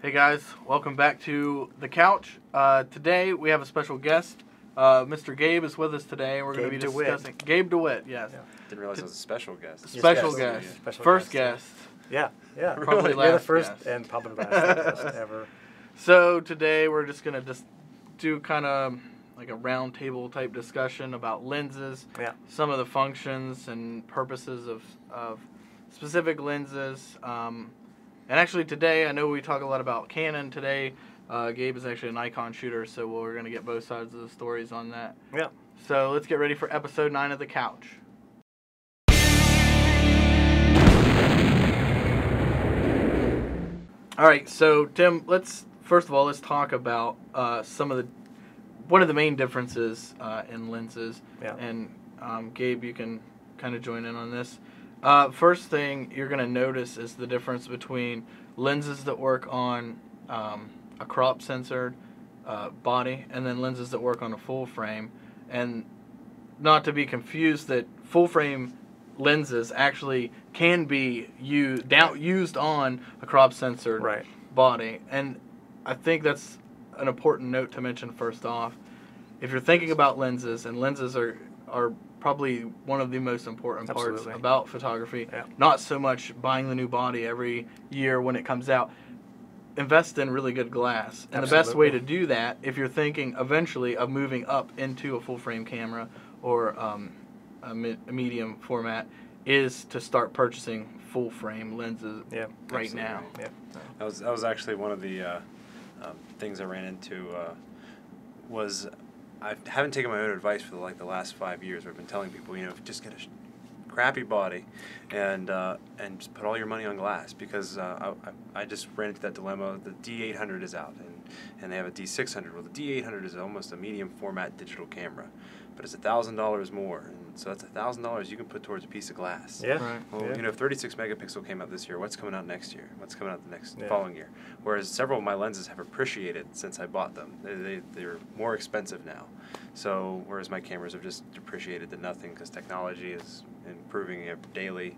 Hey guys, welcome back to The Couch. Today we have a special guest. Mr. Gabe is with us today, and we're going to be discussing... Gabe DeWitt, yes. Yeah. Didn't realize it was a special guest. Special guest. First guest. Yeah. Probably last You're the first guest. and probably last guest ever. So today we're just going to do kind of like a round table type discussion about lenses, some of the functions and purposes of specific lenses. And actually today, I know we talk a lot about Canon today. Gabe is actually a Nikon shooter, so we're going to get both sides of the stories on that. Yeah. So let's get ready for episode 9 of The Couch. All right, so Tim, first of all, let's talk about one of the main differences in lenses. Yeah. And Gabe, you can kind of join in on this. First thing you're going to notice is the difference between lenses that work on a crop censored body and then lenses that work on a full frame. And not to be confused that full frame lenses actually can be used on a crop censored body. And I think that's an important note to mention first off. If you're thinking about lenses, and lenses are probably one of the most important parts about photography. Yeah. Not so much buying the new body every year when it comes out. Invest in really good glass. And the best way to do that, if you're thinking eventually of moving up into a full frame camera or a medium format, is to start purchasing full frame lenses right now. Yeah. That was actually one of the things I ran into was I haven't taken my own advice for the last 5 years. Where I've been telling people, just get a crappy body and just put all your money on glass, because I just ran into that dilemma. The D800 is out and they have a D600. Well, the D800 is almost a medium format digital camera, but it's $1,000 more, and so that's $1,000 you can put towards a piece of glass. Yeah. Right. Well, if 36 megapixel came out this year, what's coming out next year? What's coming out the next following year? Whereas several of my lenses have appreciated since I bought them. They're more expensive now. So whereas my cameras have just depreciated to nothing because technology is improving it daily.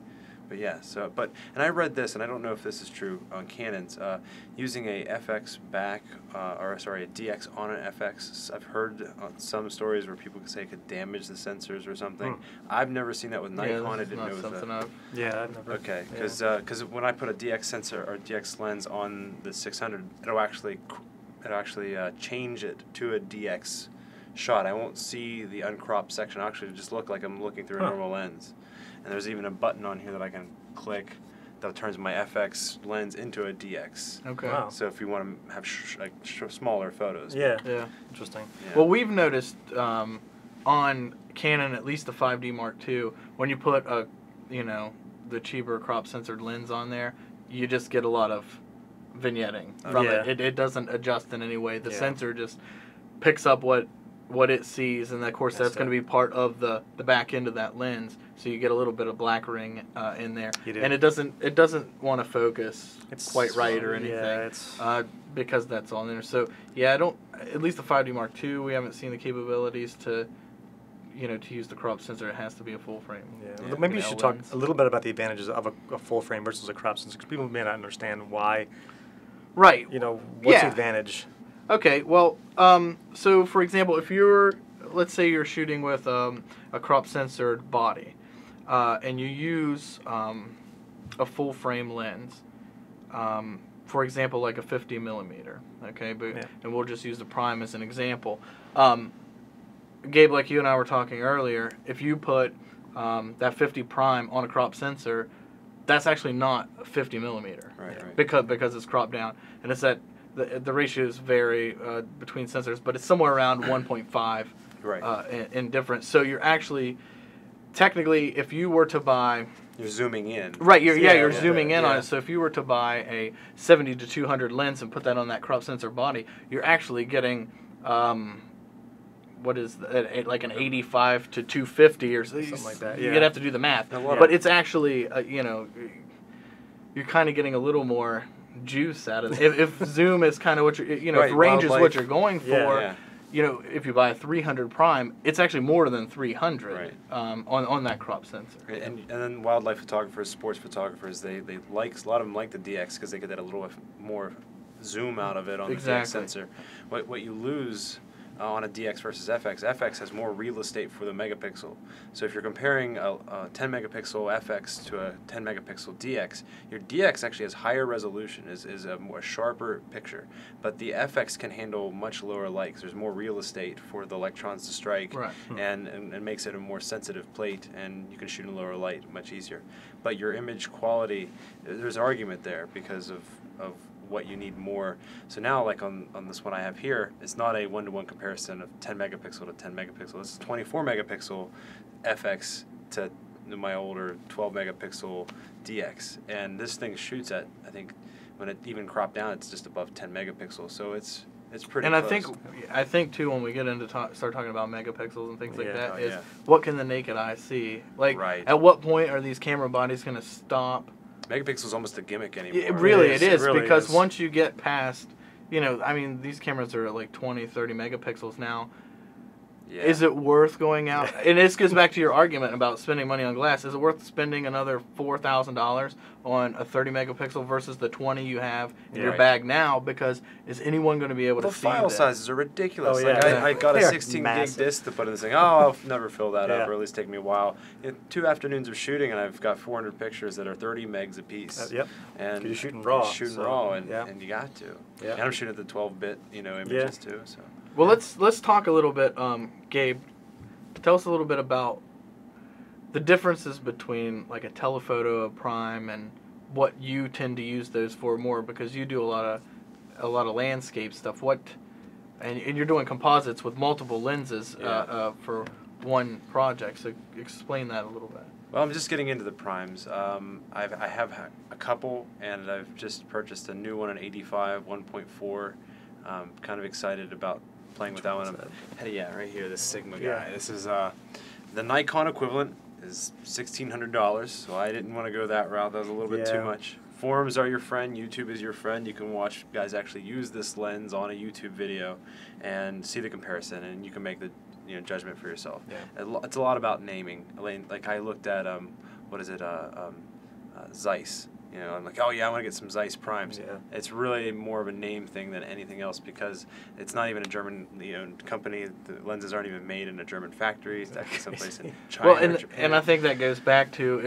But yeah, and I read this, and I don't know if this is true on Canons, using a FX back, a DX on an FX. I've heard some stories where people could say it could damage the sensors or something. I've never seen that with Nikon. I didn't know that. Yeah, I've never. Okay, because when I put a DX sensor or DX lens on the 600, it'll actually change it to a DX shot. I won't see the uncropped section. I'll actually just look like I'm looking through a normal lens. And there's even a button on here that I can click that turns my FX lens into a DX. Okay. Wow. So if you want to have smaller photos. Yeah. Interesting. Yeah. Well, we've noticed on Canon, at least the 5D Mark II, when you put the cheaper crop censored lens on there, you just get a lot of vignetting from it. It doesn't adjust in any way. The sensor just picks up what it sees, and of course that's going to be part of the back end of that lens, so you get a little bit of black ring in there, and it doesn't want to focus quite right or anything, because that's all in there. So at least the 5D Mark II, we haven't seen the capabilities to use the crop sensor. It has to be a full frame. Maybe you should talk a little bit about the advantages of a full frame versus a crop sensor, because people may not understand why. Right. What's the advantage? Okay, well, so for example, if let's say you're shooting with a crop censored body, and you use a full frame lens, for example, like a 50 millimeter, okay, and we'll just use the prime as an example. Gabe, like you and I were talking earlier, if you put that 50 prime on a crop sensor, that's actually not a 50 millimeter, right. because it's cropped down, and it's that. The ratios vary between sensors, but it's somewhere around 1.5 in difference. So you're actually, technically, if you were to buy... You're zooming in. Right, you're zooming in on it. So if you were to buy a 70 to 200 lens and put that on that crop sensor body, you're actually getting, what is that, like an 85 to 250 or something like that. You'd have to do the math. But it's actually, you're kind of getting a little more juice out of it. If zoom is kind of what you're, if range is what you're going for, if you buy a 300 prime, it's actually more than 300 on that crop sensor. And then wildlife photographers, sports photographers, they like, a lot of them like the DX because they get that a little more zoom out of it on the DX sensor. What you lose on a DX versus FX has more real estate for the megapixel. So if you're comparing a 10 megapixel FX to a 10 megapixel DX, your DX actually has higher resolution, is a more sharper picture. But the FX can handle much lower light 'cause there's more real estate for the electrons to strike, and makes it a more sensitive plate, and you can shoot in lower light much easier. But your image quality, there's an argument there because of what you need more. So now, like on this one I have here, it's not a one-to-one comparison of 10 megapixel to 10 megapixel. This is 24 megapixel FX to my older 12 megapixel DX. And this thing shoots at, I think, when it even cropped down, it's just above 10 megapixels. So it's pretty close. And I think too, when we get into start talking about megapixels and things like that, is what can the naked eye see? Like, at what point are these camera bodies going to stop? Megapixel is almost a gimmick anymore. It is really because once you get past, I mean, these cameras are at like 20, 30 megapixels now. Yeah. Is it worth going out? And this goes back to your argument about spending money on glass. Is it worth spending another $4,000 on a 30 megapixel versus the 20 you have in your bag now? Because is anyone going to be able to see that? The file sizes are ridiculous. I got a 16 gig disc to put in this thing. I'll never fill that up, or at least take me a while. 2 afternoons of shooting, and I've got 400 pictures that are 30 megs a piece. And you're shooting raw. And you got to. And I'm shooting at the 12-bit, images too. So. Well, let's talk a little bit, Gabe. Tell us a little bit about the differences between like a telephoto, a prime, and what you tend to use those for more, because you do a lot of landscape stuff. And you're doing composites with multiple lenses for one project. So explain that a little bit. Well, I'm just getting into the primes. I have a couple, and I've just purchased a new one, an 85 1.4. Kind of excited about playing with that one. Right here, this Sigma guy. This is the Nikon equivalent is $1,600, so I didn't want to go that route. That was a little bit too much. Forums are your friend. YouTube is your friend. You can watch guys actually use this lens on a YouTube video and see the comparison, and you can make the judgment for yourself. It's a lot about naming. Like I looked at Zeiss. I'm like, oh yeah, I want to get some Zeiss primes. It's really more of a name thing than anything else, because it's not even a German company. The lenses aren't even made in a German factory. It's actually someplace in China or Japan. And I think that goes back to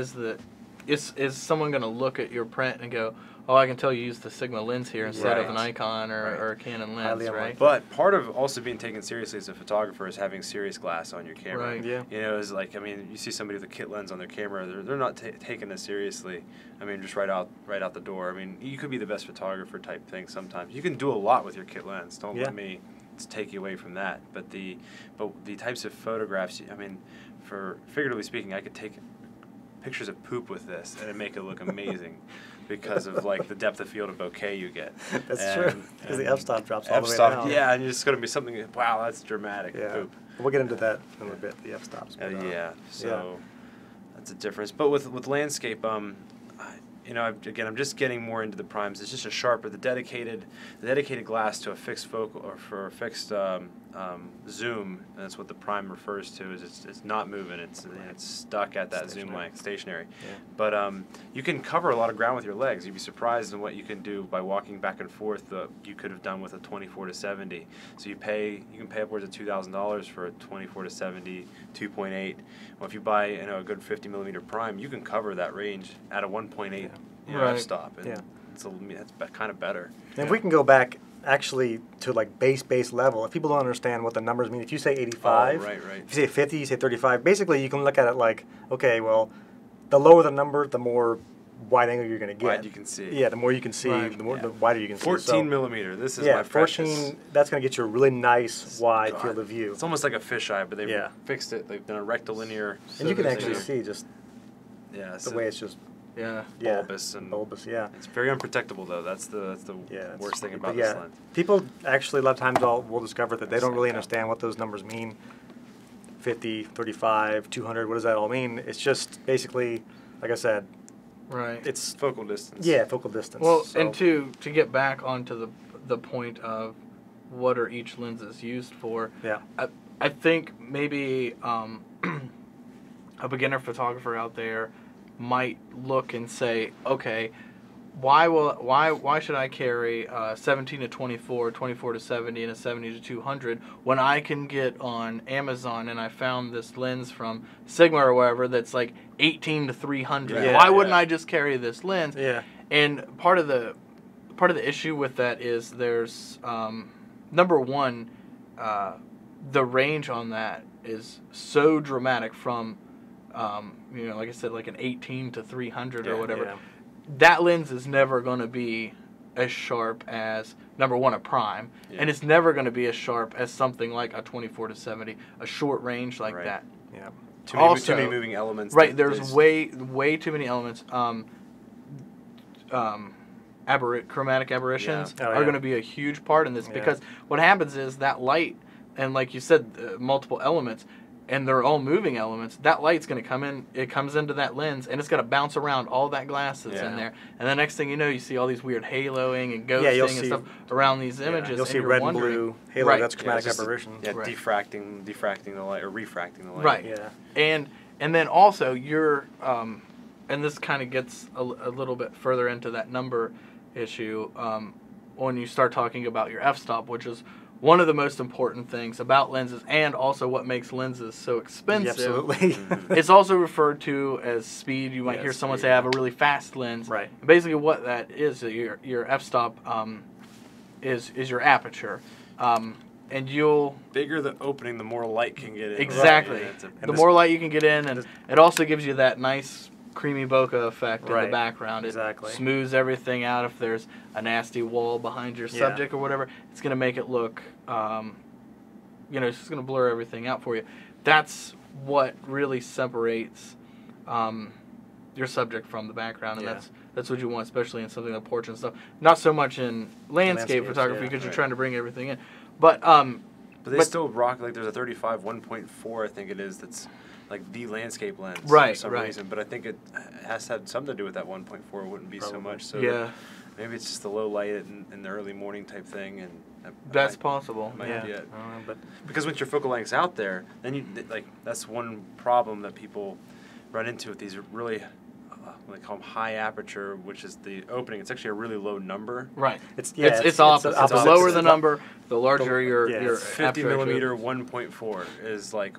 is someone going to look at your print and go, oh, I can tell you use the Sigma lens here instead of a Nikon or a Canon lens, right? But part of also being taken seriously as a photographer is having serious glass on your camera. Right. Yeah. It's like, you see somebody with a kit lens on their camera, they're not taking this seriously. Just right out the door. You could be the best photographer type thing sometimes. You can do a lot with your kit lens. Don't let me take you away from that. But the types of photographs, for figuratively speaking, I could take pictures of poop with this and it'd make it look amazing. Because of the depth of field of bokeh you get. That's true. Because the f-stop drops all the way down. Yeah, and it's going to be something. Wow, that's dramatic. Poop. We'll get into that in a little bit. The f-stops. So that's a difference. But with landscape, again, I'm just getting more into the primes. It's just a sharper, the dedicated glass to a fixed focal or for a fixed zoom. And that's what the prime refers to. Is it's not moving. It's stuck at that zoom length, stationary. But you can cover a lot of ground with your legs. You'd be surprised in what you can do by walking back and forth. You could have done with a 24 to 70. So you can pay upwards of $2,000 for a 24 to 70 2.8. Well, if you buy a good 50 millimeter prime, you can cover that range at a 1.8 f-stop. And that's kind of better. And if we can go back actually to base level, if people don't understand what the numbers mean, if you say 85, if you say 50, you say 35, basically you can look at it like, okay, well, the lower the number, the more wide angle you're going to get. Wide you can see. Yeah, the more you can see, the wider you can see. 14 millimeter, this is my precious. 14, that's going to get you a really nice wide field of view. It's almost like a fisheye, but they've fixed it. They've done a rectilinear. And you can actually see just the way it's just bulbous. It's very unprotectable though. That's the worst thing about this lens. People actually a lot of times will discover that they don't really understand what those numbers mean. 50, 35, 200, what does that all mean? It's just basically, like I said, it's focal distance. Yeah, focal distance. Well, and to get back onto the point of what are each lenses used for, I think maybe a beginner photographer out there might look and say, okay, why should I carry 17 to 24, 24 to 70, and a 70 to 200 when I can get on Amazon and I found this lens from Sigma or wherever that's like 18 to 300? Yeah, why wouldn't I just carry this lens? Yeah. And part of the issue with that is there's number one, the range on that is so dramatic from like I said, like an 18 to 300 or whatever. Yeah. That lens is never going to be as sharp as, number one, a prime, and it's never going to be as sharp as something like a 24 to 70, a short range like that. Yeah. Too many moving elements. Right, there's way too many elements. Chromatic aberrations are going to be a huge part in this because what happens is that light, and like you said, multiple elements, and they're all moving elements, that light's going to come in, it comes into that lens, and it's going to bounce around all that glass that's in there. And the next thing you know, you see all these weird haloing and ghosting and stuff around these images. You'll see red and blue halo, that's chromatic aberration. Diffracting the light, or refracting the light. Right. Yeah. And then also, you're, and this kind of gets a little bit further into that number issue when you start talking about your f-stop, which is one of the most important things about lenses, and also what makes lenses so expensive. Absolutely. It's also referred to as speed. You might hear someone say, I have a really fast lens. Right. And basically what that is, your f-stop is your aperture. And you'll... Bigger the opening, the more light can get in. Exactly. Right. The more light you can get in, and it also gives you that nice creamy bokeh effect in the background. It smooths everything out. If there's a nasty wall behind your subject or whatever, it's going to make it look, it's just going to blur everything out for you. That's what really separates your subject from the background, and that's what you want, especially in something like portrait and stuff. Not so much in landscape photography because you're trying to bring everything in. But they still rock, like there's a 35 1.4, I think it is, that's like the landscape lens for some reason, but I think it has to have something to do with that 1.4. It wouldn't be so much. So maybe it's just the low light in the early morning type thing, and that's possible. Be it. But because once your focal length's out there, then that's one problem that people run into with these really. They call them high aperture, which is the opening. It's actually a really low number. Right. It's opposite. The lower the number, the larger your 50 millimeter 1.4 is like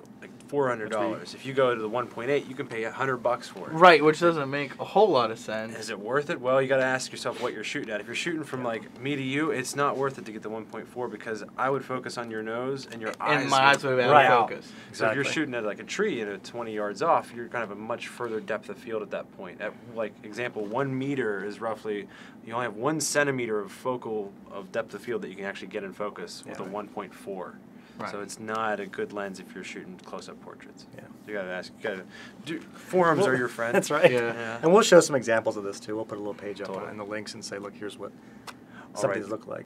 $400. If you go to the 1.8, you can pay $100 for it. Right, which doesn't make a whole lot of sense. Is it worth it? Well, you got to ask yourself what you're shooting at. If you're shooting from like me to you, it's not worth it to get the 1.4 because I would focus on your nose and your eyes. And my eyes would be out of focus. Exactly. So if you're shooting at like a tree 20 yards off, you're kind of a much further depth of field at that point. At like example, 1 meter is roughly, you only have 1 centimeter of depth of field that you can actually get in focus with a 1.4. Right. So it's not a good lens if you're shooting close-up portraits. Yeah, you gotta ask. Forums are your friend. That's right. Yeah. And we'll show some examples of this too. We'll put a little page up in the links and say, look, here's what some of these look like.